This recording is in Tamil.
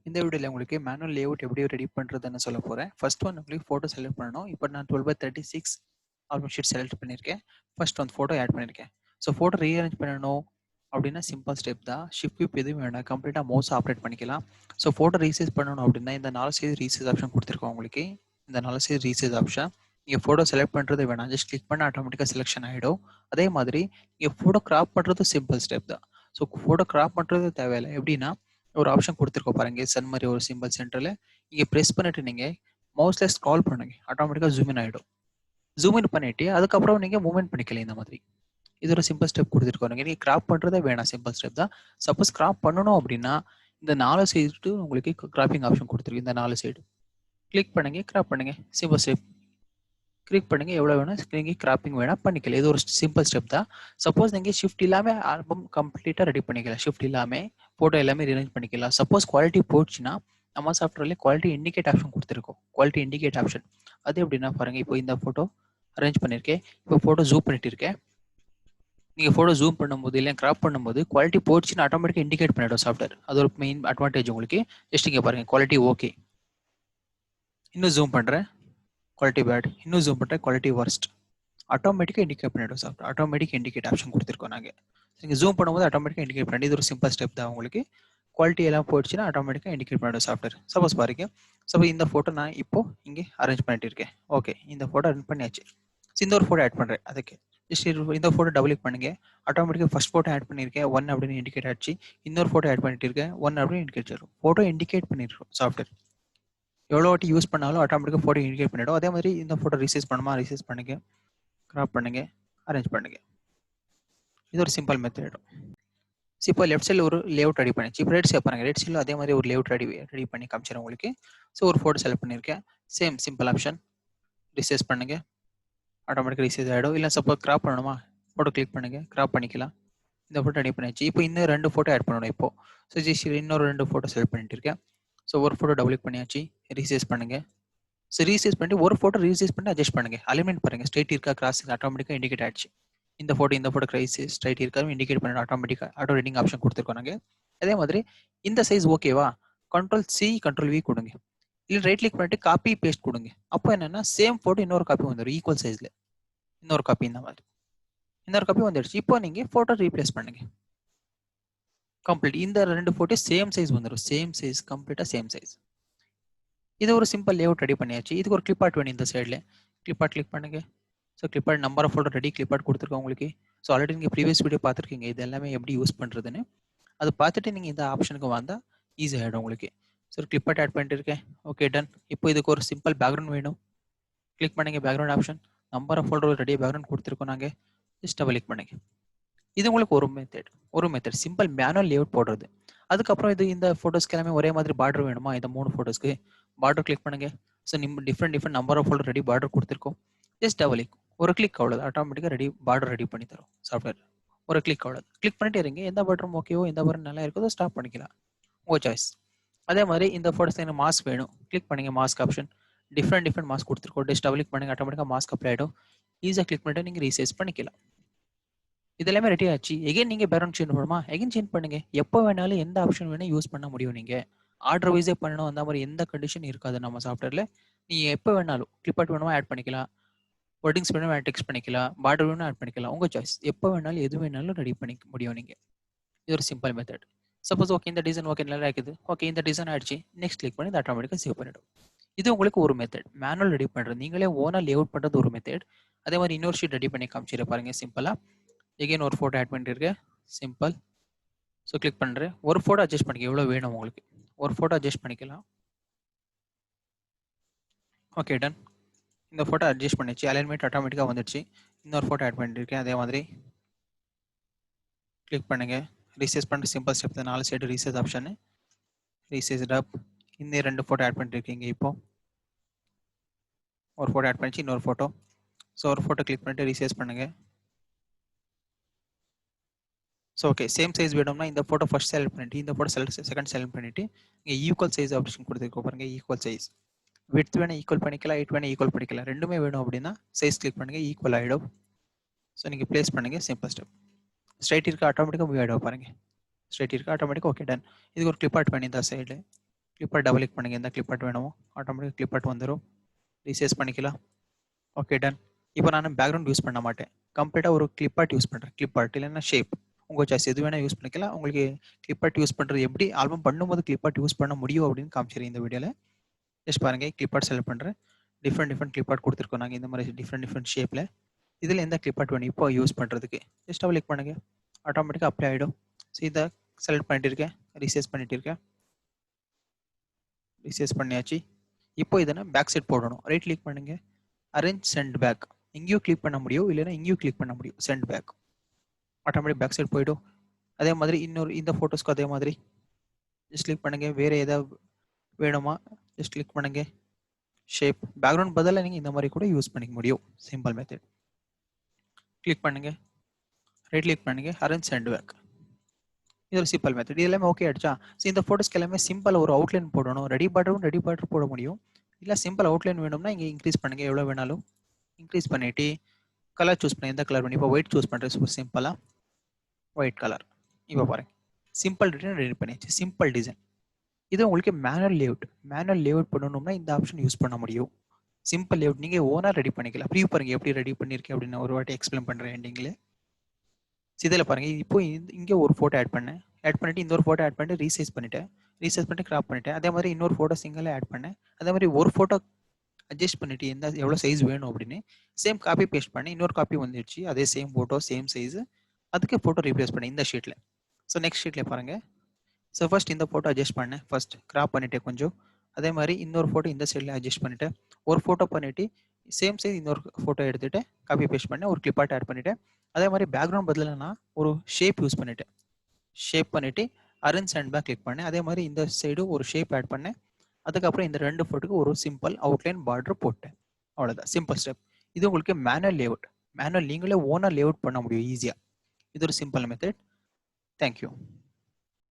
இந்த வீடியோல உங்களுக்கு மேனுவல் லேஅவுட் எப்படி ரெடி பண்றதுன்னு சொல்ல போறேன். ஃபர்ஸ்ட் ஒன் உங்களுக்கு ஃபோட்டோ செலக்ட் பண்ணணும். இப்போ நான் 12/36 ஆல்பம் ஷீட் செலக்ட் பண்ணியிருக்கேன். ஃபர்ஸ்ட் வந்து ஃபோட்டோ ஆட் பண்ணியிருக்கேன். ஸோ ஃபோட்டோ ரீஅரேஞ்ச் பண்ணணும் அப்படின்னா சிம்பிள் ஸ்டெப் தான். ஷிஃப்ட் விப் எதுவும் வேண்டாம். கம்ப்ளீட்டாக மவுஸ் ஆப்ரேட் பண்ணிக்கலாம். ஸோ ஃபோட்டோ ரீசைஸ் பண்ணணும் அப்படின்னா இந்த 4 சைஸ் ரீசைஸ் ஆப்ஷன் கொடுத்துருக்கோம் உங்களுக்கு. இந்த 4 சைஸ் ரீசைஸ் ஆப்ஷன் நீங்கள் ஃபோட்டோ செலக்ட் பண்ணுறது வேணாம். ஜஸ்ட் கிளிக் பண்ண ஆட்டோமேட்டிக்காக செலெக்ஷன் ஆகிடும். அதே மாதிரி நீங்கள் ஃபோட்டோ கிராப் பண்ணுறது சிம்பிள் ஸ்டெப் தான். ஸோ ஃபோட்டோ கிராப் பண்ணுறது தேவையில்லை. எப்படின்னா ஒரு ஆப்ஷன் கொடுத்துருக்கோம் பாருங்க, சன் மாதிரி ஒரு சிம்பிள் சென்டரில் இங்கே ப்ரெஸ் பண்ணிட்டு நீங்கள் மவுஸில் ஸ்க்ரால் பண்ணுங்க, ஆட்டோமேட்டிக்காக ஜூம் இன் ஆகிடும். ஜூம் இன் பண்ணிட்டு அதுக்கப்புறம் நீங்கள் மூவ்மெண்ட் பண்ணிக்கலாம். இந்த மாதிரி இது ஒரு சிம்பிள் ஸ்டெப் கொடுத்துருக்கோம். நீங்கள் கிராப் பண்ணுறதே வேணாம், சிம்பிள் ஸ்டெப் தான். சப்போஸ் கிராப் பண்ணணும் அப்படின்னா இந்த 4 சைடு உங்களுக்கு கிராப்பிங் ஆப்ஷன் கொடுத்துருக்கு. இந்த 4 சைடு கிளிக் பண்ணுங்க, கிராப் பண்ணுங்க, சிம்பிள் ஸ்டெப். கிளிக் பண்ணுங்க, எவ்வளோ வேணும் நீங்கள் கிராப்பிங் வேணால் பண்ணிக்கலாம். இது ஒரு சிம்பிள் ஸ்டெப் தான். சப்போஸ் நீங்கள் ஷிஃப்ட் இல்லாமல் ஆல்பம் கம்ப்ளீட்டாக ரெடி பண்ணிக்கலாம். ஷிஃப்ட் இல்லாமல் ஃபோட்டோ எல்லாமே ரீஅரேஞ்ச் பண்ணிக்கலாம். சப்போஸ் குவாலிட்டி போச்சுன்னா நம்ம சாஃப்ட்வேர்லேயே குவாலிட்டி இண்டிகேட் ஆப்ஷன் கொடுத்துருக்கோம். குவாலிட்டி இண்டிகேட் ஆப்ஷன் அது எப்படின்னா பாருங்க, இப்போ இந்த ஃபோட்டோ அரேஞ்ச் பண்ணியிருக்கேன். இப்போ ஃபோட்டோ ஜூம் பண்ணிட்டு இருக்கேன். நீங்கள் ஃபோட்டோ ஜூம் பண்ணும்போது இல்லை கிராப் பண்ணும்போது குவாலிட்டி போச்சுன்னு ஆட்டோமேட்டிக்காக இண்டிகேட் பண்ணிவிடும் சாஃப்ட்வேர். அது ஒரு மெயின் அட்வான்டேஜ் உங்களுக்கு. ஜஸ்ட் இங்கே பாருங்கள், குவாலிட்டி ஓகே. இன்னும் ஜூம் பண்ணுறேன், குவாலிட்டி பேட். இன்னும் ஜூம் பண்ணுறேன், குவாலிட்டி வர்ஸ்ட். ஆட்டோமேட்டிக்காக இண்டிகேட் பண்ணிவிடும் சாஃப்ட்வேர். ஆட்டோமேட்டிக் இண்டிகேட் ஆப்ஷன் கொடுத்துருக்கோம் நாங்கள். நீங்கள் ஜூம் பண்ணும்போது ஆட்டோமேட்டிக்காக இண்டிகேட் பண்ணி, இது ஒரு சிம்பிள் ஸ்டெப் தான் உங்களுக்கு. குவாலிட்டி எல்லாம் போயிடுச்சுன்னா ஆட்டோமேட்டிக்காக இண்டிகேட் பண்ணிவிடும் சாஃப்ட்வேர். சப்போஸ் பாருங்க, சப்போஸ் இந்த ஃபோட்டோ நான் இப்போ இங்கே அரேஞ்ச் பண்ணிட்டு இருக்கேன். ஓகே, இந்த ஃபோட்டோ அரேஞ்ச் பண்ணியாச்சு. இந்த ஒரு ஃபோட்டோ ஆட் பண்ணுறேன். அதுக்கு ஜஸ்ட் இந்த ஃபோட்டோ டபுள் கிளிக் பண்ணுங்க. ஆட்டோமேட்டிக்காக ஃபர்ஸ்ட் ஃபோட்டோ ஆட் பண்ணியிருக்கேன் 1 அப்படின்னு இண்டிகேட் ஆச்சு. இன்னொரு ஃபோட்டோ ஆட் பண்ணிட்டு இருக்கேன் 1 அப்படின்னு இண்டிகேட் ஆகும். ஃபோட்டோ இண்டிகேட் பண்ணிருக்கோம் சாஃப்ட்வேர். எவ்வளோ வாட்டி யூஸ் பண்ணாலும் ஆட்டோமேட்டிக்காக ஃபோட்டோ இண்டிகேட் பண்ணிவிடும். அதே மாதிரி இந்த ஃபோட்டோ ரீசைஸ் பண்ணுமா, ரீசைஸ் பண்ணுங்க, கிராப் பண்ணுங்க, அரேஞ்ச் பண்ணுங்க. இது ஒரு சிம்பிள் மெத்தட். இப்போ லெஃப்ட் சைடில் ஒரு லேஅவுட் ரெடி பண்ணிச்சு. இப்போ ரைட் சைட் பாருங்க, ரைட் சைடில் அதே மாதிரி ஒரு லேஅவுட் ரெடி பண்ணி காமிச்சிடும் உங்களுக்கு. ஸோ ஒரு ஃபோட்டோ செலக்ட் பண்ணியிருக்கேன். சேம் சிம்பிள் ஆப்ஷன், ரீசைஸ் பண்ணுங்க, ஆட்டோமேட்டிக்காக ரீசைஸ் ஆகிடும். இல்லை சப்போஸ் கிராப் பண்ணணுமா, ஃபோட்டோ கிளிக் பண்ணுங்க, கிராப் பண்ணிக்கலாம். இந்த ஃபோட்டோ ரெடி பண்ணிச்சு. இப்போ இன்னும் 2 ஃபோட்டோ ஆட் பண்ணணும். இப்போ ஸோ ஜஸ்ட் இன்னொரு 2 ஃபோட்டோ செலக்ட் பண்ணிட்டு இருக்கேன். ஸோ ஒரு ஃபோட்டோ டபுள் கிளிக் பண்ணியாச்சு, ரீசைஸ் பண்ணுங்க. ஸோ ரீசைஸ் பண்ணிட்டு ஒரு ஃபோட்டோ ரீசைஸ் பண்ணி அட்ஜஸ்ட் பண்ணுங்க. அலைன்மெண்ட் பாருங்க, ஸ்ட்ரைட் இருக்கா, கிராஸ் ஆட்டோமேட்டிக்காக இண்டிகேட் ஆயிடுச்சு. இந்த ஃபோட்டோ கிரைஸ் ஸ்ட்ரைட் இருக்காது இண்டிகேட் பண்ணி ஆட்டோமேட்டிக்காக ஆட்டோ ரீடிங் ஆப்ஷன் கொடுத்துருக்கோம் நாங்கள். அதே மாதிரி இந்த சைஸ் ஓகேவா, Ctrl+C Ctrl+V கொடுங்க. இல்லை ரைட் கிளிக் பண்ணிட்டு காப்பி பேஸ்ட் கொடுங்க. அப்போ என்னன்னா சேம் ஃபோட்டோ இன்னொரு காப்பி வந்துடும் ஈக்குவல் சைஸ்ல. இன்னொரு காப்பி இந்த மாதிரி இன்னொரு காப்பி வந்துடுச்சு. இப்போ நீங்க ஃபோட்டோ ரீப்ளேஸ் பண்ணுங்க. கம்ப்ளீட் இந்த 2 ஃபோட்டோ சேம் சைஸ் வந்துடும். சேம் சைஸ், கம்ப்ளீட்டா சேம் சைஸ். இது ஒரு சிம்பிள் லேஅவுட் ரெடி பண்ணியாச்சு. இதுக்கு ஒரு கிளிப் ஆர்ட் வேணும். இந்த சைடில் கிளிப் ஆர்ட் கிளிக் பண்ணுங்க. So clip art number of folder ready clip art கொடுத்துருக்கோம் உங்களுக்கு. ஸோ ஆல்ரெடி நீங்கள் ப்ரீவியஸ் வீடியோ பார்த்துருக்கீங்க இது எல்லாமே எப்படி யூஸ் பண்ணுறதுன்னு. அது பார்த்துட்டு நீங்கள் இந்த ஆப்ஷனுக்கு வந்தால் ஈஸி ஆகிடும் உங்களுக்கு. ஸோ கிளிப் ஆர்ட் ஆட் பண்ணிட்டு இருக்கேன். Okay, done. இப்போ இதுக்கு ஒரு சிம்பிள் பேக்ரவுண்ட் வேணும். கிளிக் பண்ணுங்க, background option. Number of folder ready background கொடுத்துருக்கோம் நாங்கள். ஜஸ்ட் டபுள் கிளிக் பண்ணுங்க. இது உங்களுக்கு ஒரு மெத்தட் சிம்பிள் மேனுவல் லேஅவுட் போடுறது. அதுக்கப்புறம் இந்த ஃபோட்டோஸ்க்கு எல்லாமே ஒரே மாதிரி பார்டர் வேணுமா, இந்த 3 ஃபோட்டோஸ்க்கு பார்டர் கிளிக் பண்ணுங்க. So different number of folder ready border கொடுத்துருக்கோம். ஜஸ்ட் டபுள் கிளிக், ஒரு கிளிக் அவ்வளோது, ஆட்டோமேட்டிக்காக ரெடி பார்டர் ரெடி பண்ணி தரும் சாஃப்ட்வேர். ஒரு கிளிக் அவ்வளோது. கிளிக் பண்ணிட்டு இருங்க, எந்த பார்டரும் ஓகேவோ எந்த பார்டர் நல்லா இருக்குதோ ஸ்டாப் பண்ணிக்கலாம், உங்கள் சாய்ஸ். அதே மாதிரி இந்த ஃபோட்டோஸ் எனக்கு மாஸ்க் வேணும். கிளிக் பண்ணுங்க, மாஸ்க் ஆப்ஷன். டிஃப்ரெண்ட் மாஸ்க் கொடுத்துருக்கோம். ஜஸ்ட் டபுள் கிளிக் பண்ணுங்க, ஆட்டோமேட்டிக்காக மாஸ்க் அப்ளை ஆகிடும். ஈஸியாக கிளிக் பண்ணிட்டு நீங்கள் ரீசைஸ் பண்ணிக்கலாம். இதெல்லாமே ரெடி ஆச்சு. எகைன் நீங்க பேக்ரவுண்ட் சேஞ்ச் பண்ணணுமா, எகைன் சேஞ்ச் பண்ணுங்க. எப்போ வேணாலும் எந்த ஆப்ஷன் வேணா யூஸ் பண்ண முடியும். நீங்க ஆர்டர் வைஸே பண்ணணும், அந்த மாதிரி எந்த கண்டிஷன் இருக்காது நம்ம சாஃப்ட்வேர்ல. நீங்க எப்போ வேணாலும் கிளிப் ஆர்ட் வேணுமா ஆட் பண்ணிக்கலாம், வேர்டிங்ஸ் வேணுமா டெக்ஸ்ட் பண்ணிக்கலாம், பார்டர் வேணுமா ஆட் பண்ணிக்கலாம், உங்க சாய்ஸ். எப்போ வேணாலும் எது வேணாலும் ரெடி பண்ணிக்க முடியும் நீங்க. இது ஒரு சிம்பிள் மெத்தட். சப்போஸ் ஓகே இந்த டிசைன் ஓகே நல்லா இருக்குது, ஓகே இந்த டிசைன் ஆயிடுச்சு, நெக்ஸ்ட் கிளிக் பண்ணி ஆட்டோமேட்டிக்காக சேவ் பண்ணிடும். இது உங்களுக்கு ஒரு மெத்தட். மேனுவல் ரெடி பண்றது, நீங்களே ஓனா லேஅவுட் பண்றது ஒரு மெத்தட். அதே மாதிரி இன்னொரு ஷீட் ரெடி பண்ணி காமிச்சிட பாருங்க சிம்பிளா. எகைன் ஒரு ஃபோட்டோ ஆட் பண்ணிட்டு சிம்பிள். ஸோ கிளிக் பண்ணுறேன். ஒரு ஃபோட்டோ அட்ஜஸ்ட் பண்ணிக்க, எவ்வளோ வேணும் உங்களுக்கு ஒரு ஃபோட்டோ அட்ஜஸ்ட் பண்ணிக்கலாம். Okay, done. இந்த ஃபோட்டோ அட்ஜஸ்ட் பண்ணிச்சு, அலைன்மெண்ட் ஆட்டோமேட்டிக்காக வந்துடுச்சு. இன்னொரு ஃபோட்டோ ஆட் பண்ணியிருக்கேன். அதே மாதிரி கிளிக் பண்ணுங்க, ரீசைஸ் பண்ணிட்டு simple step 4 side resize option, resize up. இந்த 2 ஃபோட்டோ ஆட் பண்ணிருக்கீங்க. இப்போ ஒரு ஃபோட்டோ ஆட் பண்ணிச்சு, இன்னொரு ஃபோட்டோ. ஸோ ஒரு ஃபோட்டோ கிளிக் பண்ணிட்டு ரீசைஸ் பண்ணுங்க. ஸோ ஓகே, சேம் சைஸ் வேணும்னா இந்த ஃபோட்டோ ஃபர்ஸ்ட் செலக்ட் பண்ணிட்டு இந்த ஃபோட்டோ செகண்ட் செலக்ட் பண்ணிட்டு இங்கே ஈக்குவல் சைஸ் ஆப்ஷன் கொடுத்துருக்கோம் பாருங்க. ஈக்குவல் சைஸ், விட்த் வேணா ஈக்குவல் பண்ணிக்கலாம், ஹைட் வேணா ஈக்குவல் பண்ணிக்கலாம். ரெண்டுமே வேணும் அப்படின்னா சைஸ் கிளிக் பண்ணுங்க, ஈக்குவல் ஆகிடும். ஸோ நீங்கள் ப்ளேஸ் பண்ணுங்க, சிம்பிள் ஸ்டெப். ஸ்ட்ரைட் இருக்க ஆட்டோமேட்டிக்காக மூவ் ஆகிடும் பாருங்க. ஸ்ட்ரைட் இருக்க ஆட்டோமேட்டிக்காக ஓகே, டன். இதுக்கு ஒரு கிளிப் ஆர்ட் பண்ணி இந்த side clip art double click பண்ணுங்க, எந்த கிளிப் ஆர்ட் வேணுமோ ஆட்டோமேட்டிக்காக கிளிப் ஆர்ட் வந்துடும். ரீசைஸ் பண்ணிக்கலாம். Okay done. இப்போ நான் பேக்ரவுண்ட் யூஸ் பண்ண மாட்டேன், கம்ப்ளீட்டாக ஒரு கிளிப் ஆர்ட் யூஸ் பண்ணுறேன். கிளிப் ஆர்ட் இல்லைன்னா ஷேப், உங்கள் சாய்ஸ் எது வேணால் யூஸ் பண்ணிக்கலாம். உங்களுக்கு கிளிப் ஆர்ட் யூஸ் பண்ணுறது எப்படி ஆல்பம் பண்ணும்போது கிளிப் ஆர்ட் யூஸ் பண்ண முடியும் அப்படின்னு காமிச்சிருக்கேன் இந்த வீடியோவில். ஜஸ்ட் பாருங்கள், கிளிப் ஆர்ட் செலக்ட் பண்ணுறேன். டிஃப்ரெண்ட் கிளிப் ஆர்ட் கொடுத்துருக்கோம் நாங்கள் இந்த மாதிரி டிஃப்ரெண்ட் ஷேப்பில். இதில் எந்த கிளிப் ஆர்ட் வேணும் இப்போ யூஸ் பண்ணுறதுக்கு ஜஸ்ட் கிளிக் பண்ணுங்கள், ஆட்டோமேட்டிக்காக அப்ளை ஆகிடும். ஸோ இதை செலக்ட் பண்ணிட்டு இருக்கேன், ரீசைஸ் பண்ணிட்டு இருக்கேன். ரீசைஸ் பண்ணியாச்சு. இப்போ இதை நான் பேக் சைட் போடணும். ரைட் கிளிக் பண்ணுங்கள், அரேஞ்ச் சென்ட் பேக். இங்கேயும் கிளிக் பண்ண முடியும், இல்லைன்னா இங்கேயும் கிளிக் பண்ண முடியும். Send back automatic back side போய்டும். அதே மாதிரி இன்னொரு இந்த ஃபோட்டோஸ்க்கு அதே மாதிரி ஜஸ்ட் கிளிக் பண்ணுங்கள். வேறு ஏதாவது வேணுமா ஜஸ்ட் கிளிக் பண்ணுங்கள். ஷேப் பேக்ரவுண்ட் பதிலாக நீங்கள் இந்த மாதிரி கூட யூஸ் பண்ணிக்க முடியும். Simple method. கிளிக் பண்ணுங்கள், ரைட் கிளிக் பண்ணுங்கள், அரேஞ்ச் சென்ட் பேக். இது ஒரு சிம்பிள் மெத்தட். இது எல்லாமே ஓகே ஆயிடுச்சா? ஸோ இந்த ஃபோட்டோஸ்க்கு எல்லாமே சிம்பிள் ஒரு அவுட்லைன் போடணும். ரெடி பார்டர் போட முடியும், இல்லை சிம்பிள் அவுட்லைன் வேணும்னா இங்கே இன்க்ரீஸ் பண்ணுங்கள், எவ்வளோ வேணாலும் இன்க்ரீஸ் பண்ணிவிட்டு கலர் சூஸ் பண்ணி எந்த கலர் பண்ணி இப்போ ஒயிட் சூஸ் பண்ணுறேன். சூப்பர் சிம்பிளாக ஒயிட் கலர். இப்போ பாருங்கள், சிம்பிள் டிசைன் ரெடி பண்ணியாச்சு. Simple design. இது உங்களுக்கு மேனுவல் லேஅவுட் பண்ணணும்னா இந்த ஆப்ஷன் யூஸ் பண்ண முடியும். சிம்பிள் லேஅவுட் நீங்கள் ஓனாக ரெடி பண்ணிக்கலாம். ப்ரீ பாருங்கள் எப்படி ரெடி பண்ணியிருக்கேன் அப்படின்னு ஒரு வாட்டி எக்ஸ்பிளைன் பண்ணுறேன் எண்டிங்கில். இதில் பாருங்கள், இப்போ இங்கே ஒரு ஃபோட்டோ ஆட் பண்ணிவிட்டு இன்னொரு ஃபோட்டோ ஆட் பண்ணிட்டு ரீசைஸ் பண்ணிட்டு கிராப் பண்ணிட்டேன். அதே மாதிரி இன்னொரு ஃபோட்டோ சிங்கிளாக ஆட் பண்ணேன். அதே மாதிரி ஒரு ஃபோட்டோ அட்ஜஸ்ட் பண்ணிவிட்டு எவ்வளோ சைஸ் வேணும் அப்படின்னு சேம் காப்பி பேஸ்ட் பண்ணி இன்னொரு காப்பி வந்துடுச்சு. அதே சேம் ஃபோட்டோ சேம் சைஸு. அதுக்கு ஃபோட்டோ ரீப்ளேஸ் பண்ணேன் இந்த ஷீட்டில். ஸோ நெக்ஸ்ட் ஷீட்டில் பாருங்கள். ஸோ ஃபர்ஸ்ட் இந்த ஃபோட்டோ அட்ஜஸ்ட் பண்ணேன், ஃபர்ஸ்ட் கிராப் பண்ணிவிட்டேன் கொஞ்சம். அதே மாதிரி இன்னொரு ஃபோட்டோ இந்த சைடில் அட்ஜஸ்ட் பண்ணிவிட்டேன். ஒரு ஃபோட்டோ பண்ணிவிட்டு சேம் சைஸ் இன்னொரு ஃபோட்டோ எடுத்துகிட்டு காப்பி பேஸ்ட் பண்ணி ஒரு கிளிப் ஆர்ட் ஆட் பண்ணிவிட்டேன். அதே மாதிரி பேக்ரவுண்ட் பதிலாக நான் ஒரு ஷேப் யூஸ் பண்ணிவிட்டேன். ஷேப் பண்ணிவிட்டு அரேஞ்ச் சென்ட் பேக் கிளிக் பண்ணேன். அதே மாதிரி இந்த சைடு ஒரு ஷேப் ஆட் பண்ணேன். அதுக்கப்புறம் இந்த ரெண்டு ஃபோட்டோக்கு ஒரு சிம்பிள் அவுட்லைன் பார்டர் போட்டேன். அவ்வளோதான், சிம்பிள் ஸ்டெப். இது உங்களுக்கு மேனுவல் லேஅவுட் நீங்களே ஓனாக லேஅவுட் பண்ண முடியும் ஈஸியாக. இது ஒரு சிம்பிள் மெத்தட். தேங்க்யூ.